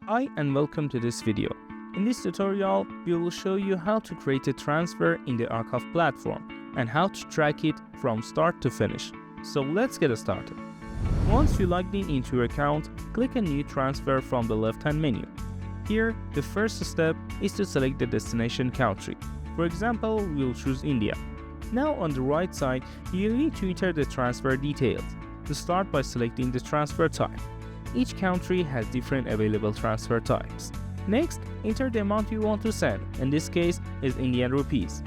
Hi and welcome to this video. In this tutorial, we will show you how to create a transfer in the AKAAF platform and how to track it from start to finish. So let's get started. Once you logged in into your account, click a new transfer from the left-hand menu. Here, the first step is to select the destination country. For example, we'll choose India. Now on the right side, you need to enter the transfer details. To start by selecting the transfer type. Each country has different available transfer types. Next, enter the amount you want to send. In this case, is Indian rupees.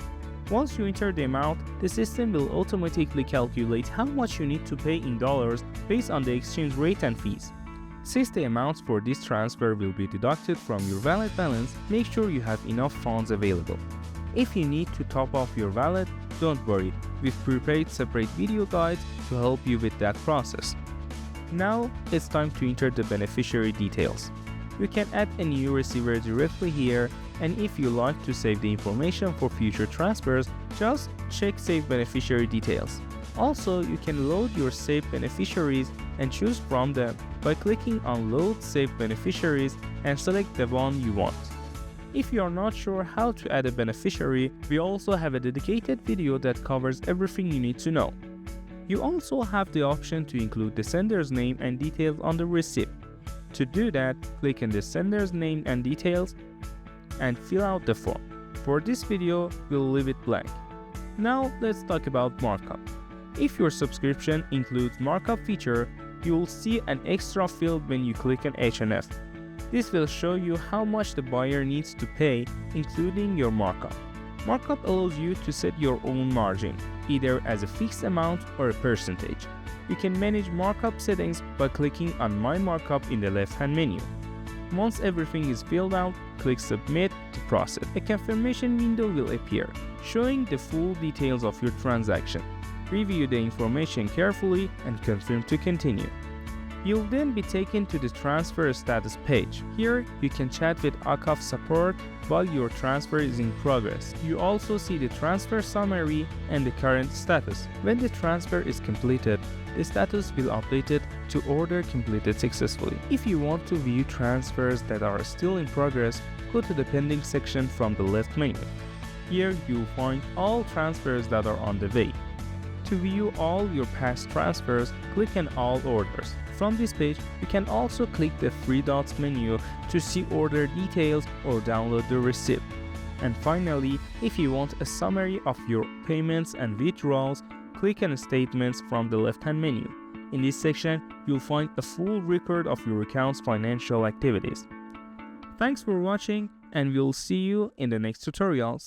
Once you enter the amount, the system will automatically calculate how much you need to pay in dollars based on the exchange rate and fees. Since the amounts for this transfer will be deducted from your wallet balance, make sure you have enough funds available. If you need to top off your wallet, don't worry, we've prepared separate video guides to help you with that process. Now it's time to enter the beneficiary details. You can add a new receiver directly here, and if you like to save the information for future transfers, just check Save Beneficiary Details. Also, you can load your saved beneficiaries and choose from them by clicking on Load Saved Beneficiaries and select the one you want. If you are not sure how to add a beneficiary, we also have a dedicated video that covers everything you need to know. You also have the option to include the sender's name and details on the receipt. To do that, click on the sender's name and details and fill out the form. For this video, we'll leave it blank. Now let's talk about markup. If your subscription includes markup feature, you will see an extra field when you click on H&F. This will show you how much the buyer needs to pay, including your markup. Markup allows you to set your own margin, either as a fixed amount or a percentage. You can manage markup settings by clicking on My Markup in the left-hand menu. Once everything is filled out, click Submit to process. A confirmation window will appear, showing the full details of your transaction. Review the information carefully and confirm to continue. You'll then be taken to the transfer status page. Here, you can chat with AKAAF support while your transfer is in progress. You also see the transfer summary and the current status. When the transfer is completed, the status will update it to order completed successfully. If you want to view transfers that are still in progress, go to the pending section from the left menu. Here, you'll find all transfers that are on the way. To view all your past transfers, click on All Orders. From this page, you can also click the three dots menu to see order details or download the receipt. And finally, if you want a summary of your payments and withdrawals, click on Statements from the left-hand menu. In this section, you'll find a full record of your account's financial activities. Thanks for watching, and we'll see you in the next tutorials.